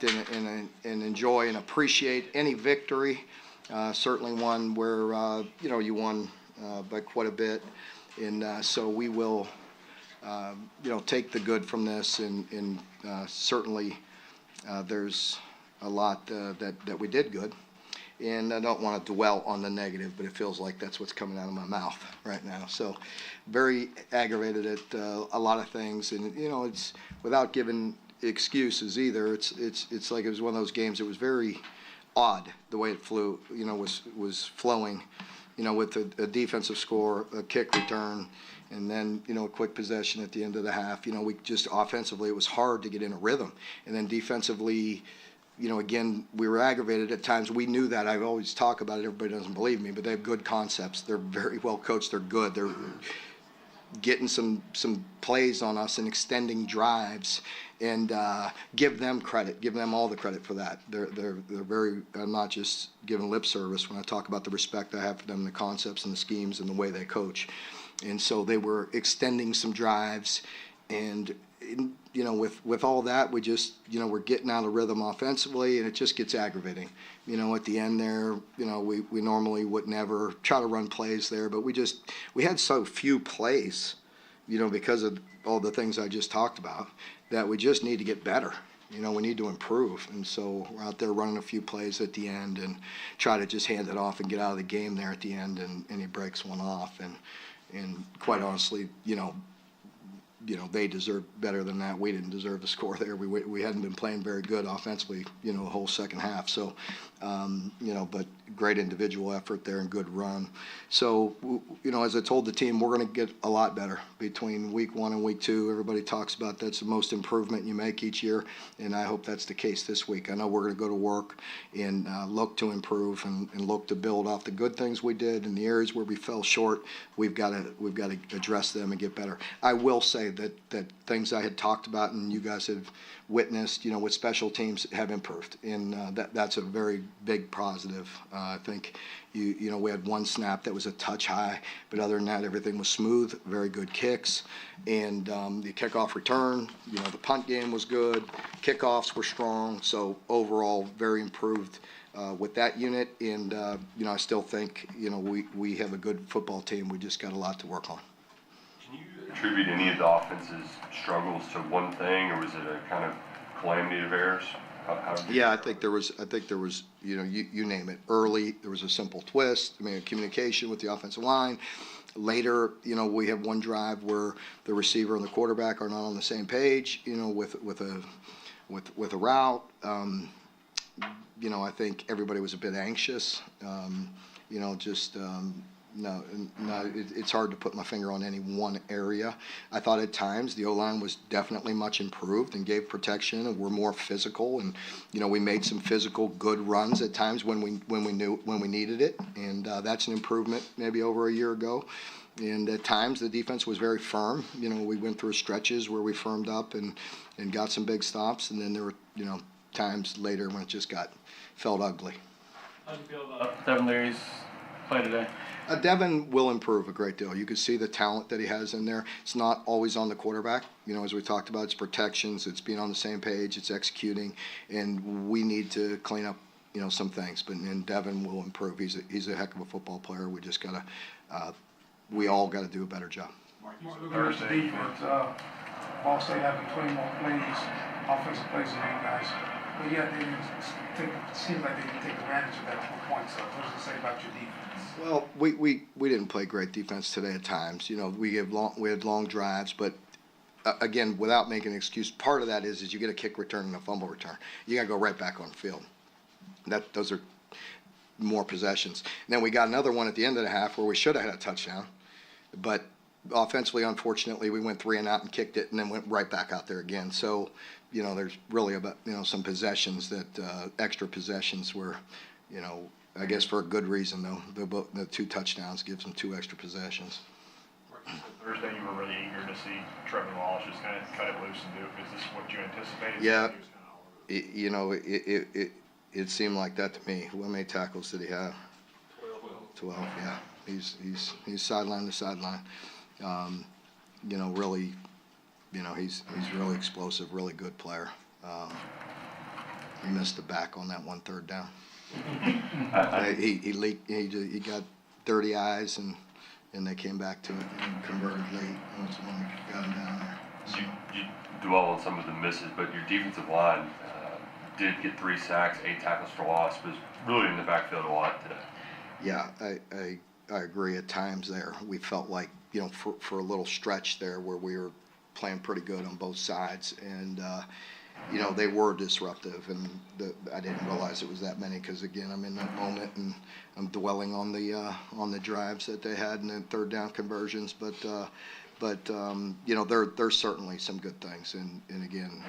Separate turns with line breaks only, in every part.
respect and enjoy and appreciate any victory. Certainly one where, you won by quite a bit. And so we will, take the good from this. And certainly there's a lot that we did good. And I don't want to dwell on the negative, but it feels like that's what's coming out of my mouth right now. So very aggravated at a lot of things. And, it's without giving excuses either. It's like it was one of those games that was very odd the way it flew, was flowing, with a defensive score, a kick return, and then, a quick possession at the end of the half. We just offensively, it was hard to get in a rhythm. And then defensively, again, we were aggravated at times. We knew that. I always talk about it. Everybody doesn't believe me, but they have good concepts. They're very well coached. They're good. They're getting some plays on us and extending drives, and give them credit. Give them all the credit for that. They're very. I'm not just giving lip service when I talk about the respect I have for them, the concepts and the schemes and the way they coach. And so they were extending some drives, and with all that, we just, we're getting out of rhythm offensively, and it just gets aggravating. At the end there, we normally would never try to run plays there, but we had so few plays, because of all the things I just talked about, that we just need to get better. We need to improve. And so we're out there running a few plays at the end and try to just hand it off and get out of the game there at the end, and he breaks one off. And quite honestly, they deserved better than that. We didn't deserve the score there. We hadn't been playing very good offensively, the whole second half. So, but great individual effort there and good run. So, as I told the team, we're going to get a lot better between week 1 and week 2. Everybody talks about that's the most improvement you make each year, and I hope that's the case this week. I know we're going to go to work and look to improve and look to build off the good things we did, and the areas where we fell short, we've got to address them and get better. I will say that things I had talked about and you guys have witnessed, with special teams have improved, and that's a very big positive. I think we had one snap that was a touch high, but other than that, everything was smooth. Very good kicks, and the kickoff return. The punt game was good. Kickoffs were strong. So overall, very improved with that unit. And I still think we have a good football team. We just got a lot to work on.
Can you attribute any of the offense's struggles to one thing, or was it a kind of calamity of errors?
Yeah, I think there was, you name it. Early, there was a simple twist. Communication with the offensive line. Later, we have one drive where the receiver and the quarterback are not on the same page, with a route. I think everybody was a bit anxious. No, it's hard to put my finger on any one area. I thought at times the O-line was definitely much improved and gave protection, and we're more physical, and we made some physical good runs at times when we needed it, and that's an improvement maybe over a year ago. And at times the defense was very firm. We went through stretches where we firmed up and got some big stops, and then there were times later when it just felt ugly.
How do you feel about Devin Leary's play today?
Devin will improve a great deal. You can see the talent that he has in there. It's not always on the quarterback. As we talked about, it's protections, it's being on the same page, it's executing, and we need to clean up, some things. And Devin will improve. He's a heck of a football player. We just we all got to do a better job.
Thursday defense, Ball State having 20 more plays, offensive plays than you guys. But yeah, it seems like they didn't take advantage of that on points. So what does it say about your defense?
Well, we didn't play great defense today at times. We had long drives, but again, without making an excuse, part of that is you get a kick return and a fumble return. You got to go right back on the field. Those are more possessions. And then we got another one at the end of the half where we should have had a touchdown, but offensively, unfortunately, we went 3 and out and kicked it, and then went right back out there again. So, there's really about some possessions that extra possessions were, I guess for a good reason though. The 2 touchdowns gives them 2 extra possessions.
Thursday, you were really eager to see Trevor Wallace just kind of cut it loose and do it. Is this what you anticipated?
Yeah, it seemed like that to me. How many tackles did he have? 12. Yeah, he's sideline to sideline. Really, he's really explosive, really good player. He missed the back on that one third down.
I-
He leaked. He got dirty eyes, and they came back to it and converted late. Once one got him down there.
You dwell on some of the misses, but your defensive line did get 3 sacks, 8 tackles for loss, was really in the backfield a lot today.
Yeah, I agree. At times there, we felt like, you know, for a little stretch there where we were playing pretty good on both sides, and you know, they were disruptive, and I didn't realize it was that many because, again, I'm in that moment and I'm dwelling on the drives that they had and the third down conversions, but you know, there's certainly some good things, and again,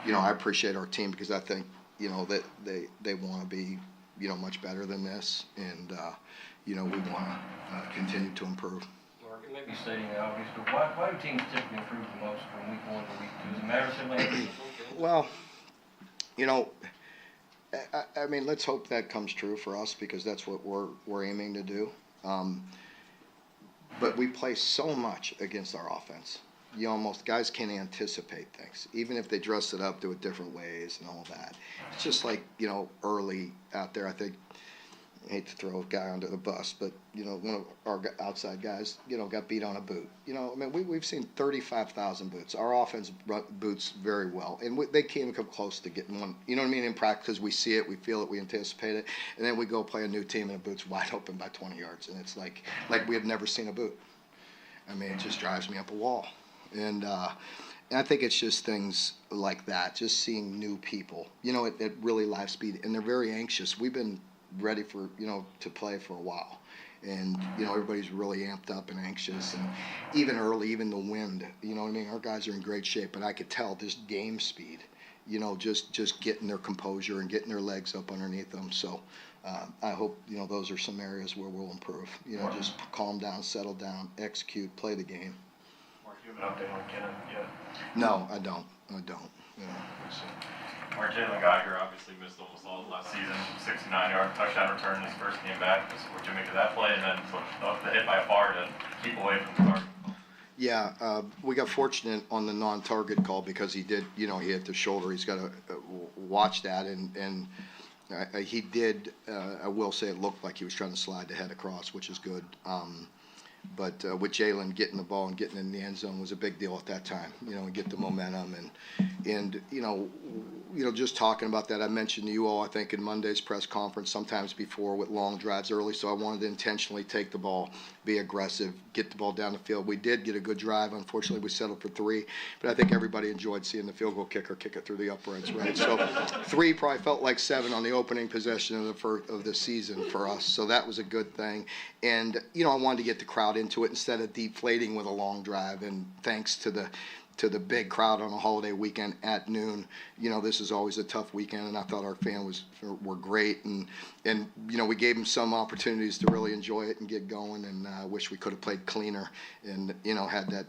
you know, I appreciate our team because I think, you know, that they want to be, you know, much better than this, and you know, we want to continue to improve.
Mark, it may be stating the obvious, but why do teams typically improve the most from week 1 to week 2? Does it matter so much?
Well, you know, I mean, let's hope that comes true for us because that's what we're aiming to do. But we play so much against our offense. Guys can't anticipate things, even if they dress it up, do it different ways and all that. It's just like, you know, early out there, I think, I hate to throw a guy under the bus, but, you know, one of our outside guys, you know, got beat on a boot. You know, I mean, we've seen 35,000 boots. Our offense boots very well, and they can't come close to getting one. You know what I mean? In practice, because we see it, we feel it, we anticipate it, and then we go play a new team and the boot's wide open by 20 yards, and it's like we have never seen a boot. I mean, it just drives me up a wall, and I think it's just things like that, just seeing new people, you know, at really live speed, and they're very anxious. We've been ready for, you know, to play for a while, and you know, everybody's really amped up and anxious, and even early, even the wind, you know what I mean, our guys are in great shape, but I could tell this game speed, you know, just getting their composure and getting their legs up underneath them. So I hope, you know, those are some areas where we'll improve, you know, just calm down, settle down, execute, play the game.
Mark, you have an update on Kennan yet?
No, I don't, you know, so.
Mark, Jalen Geiger obviously missed almost all of last season, 69-yard touchdown return in his first game back. What you make of that play, and then the hit by a bar to keep away from the target?
Yeah, we got fortunate on the non-target call because he did, you know, he hit the shoulder. He's got to watch that, and he did. I will say it looked like he was trying to slide the head across, which is good. But with Jalen getting the ball and getting in the end zone was a big deal at that time, you know, and get the momentum and you know, just talking about that, I mentioned to you all, I think, in Monday's press conference, sometimes before with long drives early, so I wanted to intentionally take the ball, be aggressive, get the ball down the field. We did get a good drive. Unfortunately, we settled for 3, but I think everybody enjoyed seeing the field goal kicker kick it through the uprights, right? So 3 probably felt like 7 on the opening possession of the season for us, so that was a good thing. And, you know, I wanted to get the crowd into it instead of deflating with a long drive, and thanks to the big crowd on a holiday weekend at noon. You know, this is always a tough weekend, and I thought our fans were great, and you know, we gave them some opportunities to really enjoy it and get going, and I wish we could have played cleaner and, you know, had that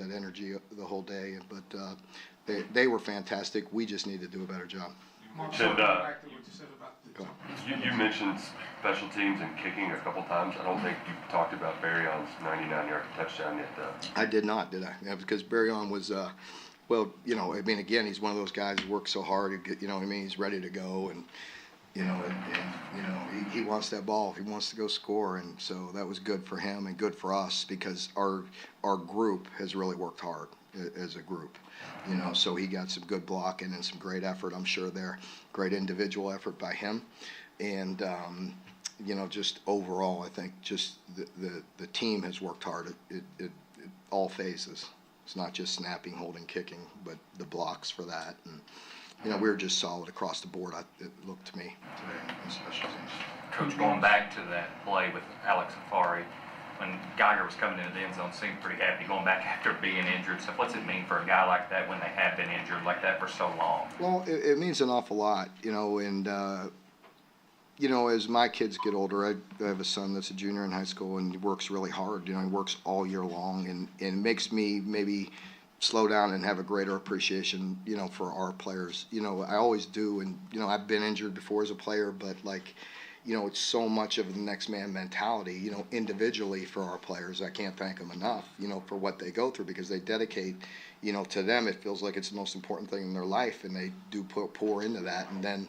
energy the whole day, but they were fantastic. We just need to do a better job.
Mark,
Should,
back to what you said about
Go.
You mentioned special teams and kicking a couple times. I don't think you talked about Barryon's 99-yard touchdown yet, though.
I did not, did I? Yeah, because Barryon was, well, you know, I mean, again, he's one of those guys who works so hard. You know what I mean? He's ready to go, and you know, and you know, he wants that ball. He wants to go score, and so that was good for him and good for us because our group has really worked hard as a group. You know, so he got some good blocking and some great effort. I'm sure there, great individual effort by him, and you know, just overall, I think just the team has worked hard at all phases. It's not just snapping, holding, kicking, but the blocks for that, and you know, we were just solid across the board. It looked to me today in special teams.
Coach, going back to that play with Alex Safari, when Geiger was coming into the end zone, seemed pretty happy going back after being injured. So what's it mean for a guy like that when they have been injured like that for so long?
Well, it means an awful lot, you know, and you know, as my kids get older, I have a son that's a junior in high school, and he works really hard. You know, he works all year long, and it makes me maybe slow down and have a greater appreciation, you know, for our players. You know, I always do, and you know, I've been injured before as a player, but like, it's so much of the next man mentality, individually for our players. I can't thank them enough, for what they go through, because they dedicate, to them, it feels like it's the most important thing in their life, and they do pour into that. And then,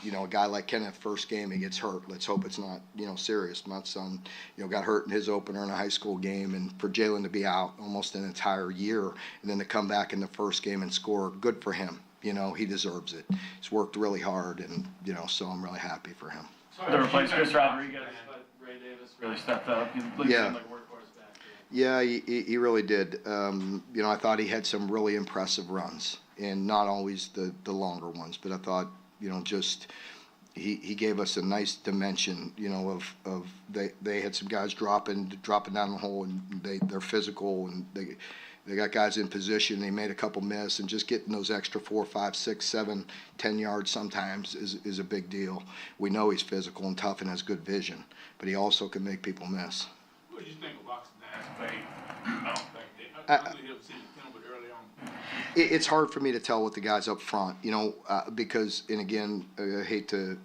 a guy like Kenneth, first game, he gets hurt. Let's hope it's not, serious. My son, got hurt in his opener in a high school game, and for Jalen to be out almost an entire year and then to come back in the first game and score, good for him. He deserves it. He's worked really hard, and, so I'm really happy for him.
To replace Chris Rodriguez, but Ray Davis really stepped up. He
Yeah.
seemed like a workhorse back there.
Yeah, he really did. I thought he had some really impressive runs, and not always the longer ones, but I thought, just he gave us a nice dimension, of they had some guys dropping down the hole, and they're physical, and they got guys in position. They made a couple miss, and just getting those extra 4, 5, 6, 7, 10 yards sometimes is a big deal. We know he's physical and tough and has good vision, but he also can make people miss.
What did you think of Oxenham's play? I don't think I knew he was seeing him, but early on.
It's hard for me to tell with the guys up front, because, and again, I hate to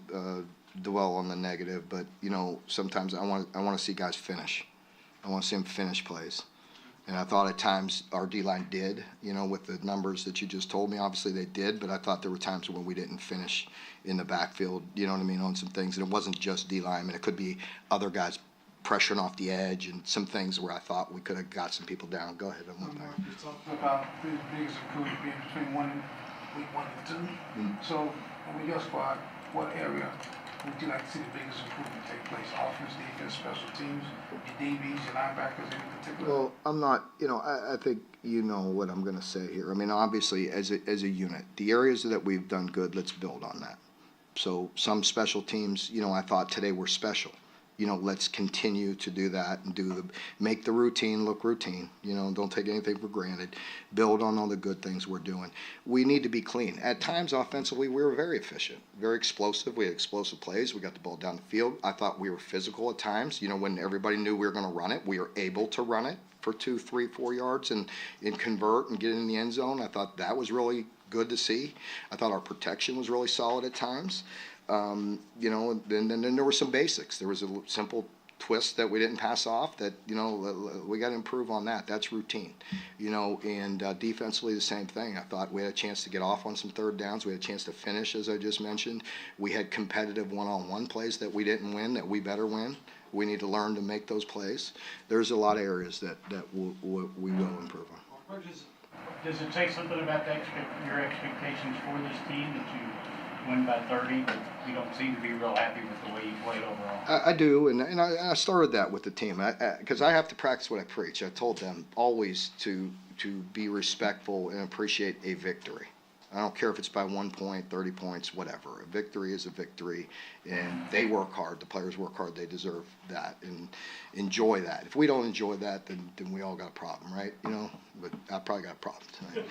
dwell on the negative, but sometimes I want to see guys finish. I want to see them finish plays. And I thought at times our D-line did, with the numbers that you just told me. Obviously they did, but I thought there were times when we didn't finish in the backfield, on some things. And it wasn't just D-line. I mean, it could be other guys pressuring off the edge and some things where I thought we could have got some people down. Go ahead.
You talked about the biggest improvement being between week 1 and 2. So, with your squad, what area would you like to see the biggest improvement take place? Offense, defense, special teams, your DBs, your linebackers, in particular?
Well, I'm not, I think what I'm going to say here. I mean, obviously, as a unit, the areas that we've done good, let's build on that. So some special teams, I thought today were special. Let's continue to do that and make the routine look routine. Don't take anything for granted. Build on all the good things we're doing. We need to be clean. At times, offensively, we were very efficient, very explosive. We had explosive plays. We got the ball down the field. I thought we were physical at times. When everybody knew we were going to run it, we were able to run it for 2, 3, 4 yards and convert and get in the end zone. I thought that was really good to see. I thought our protection was really solid at times. Then there were some basics. There was a simple twist that we didn't pass off that, we got to improve on that. That's routine, and defensively the same thing. I thought we had a chance to get off on some third downs. We had a chance to finish, as I just mentioned. We had competitive one-on-one plays that we didn't win, that we better win. We need to learn to make those plays. There's a lot of areas that we will improve on.
Does it say something about your expectations for this team that you win by 30, but you don't seem to be real happy with the way you played overall?
I do, and I started that with the team, because I have to practice what I preach. I told them always to be respectful and appreciate a victory. I don't care if it's by 1 point, 30 points, whatever. A victory is a victory, and they work hard. The players work hard. They deserve that, and enjoy that. If we don't enjoy that, then we all got a problem, right? But I probably got a problem tonight.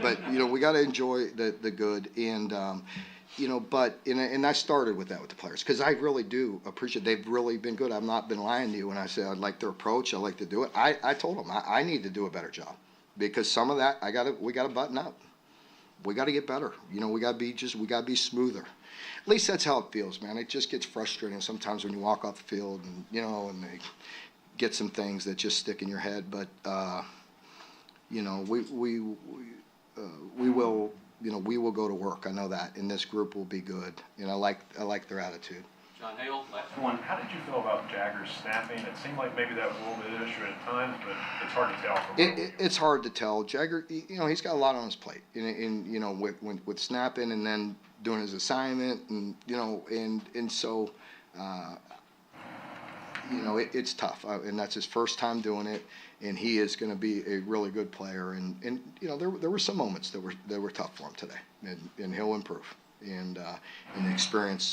But we got to enjoy the good, and and I started with that with the players, because I really do appreciate. They've really been good. I've not been lying to you when I say I like their approach. I like to do it. I told them I need to do a better job, because some of that we got to button up. We got to get better. We got to be smoother. At least that's how it feels, man. It just gets frustrating sometimes when you walk off the field and and they get some things that just stick in your head. But we will go to work. I know that, and this group will be good. And I like their attitude.
John Hale, last
one. How did you feel about Jagger's snapping? It seemed like maybe that was a little bit of an issue at times, but it's hard to tell.
It's hard to tell. Jagger, he's got a lot on his plate, with snapping and then doing his assignment, and so it's tough, and that's his first time doing it, and he is going to be a really good player, and there were some moments that were tough for him today, and he'll improve. And the experience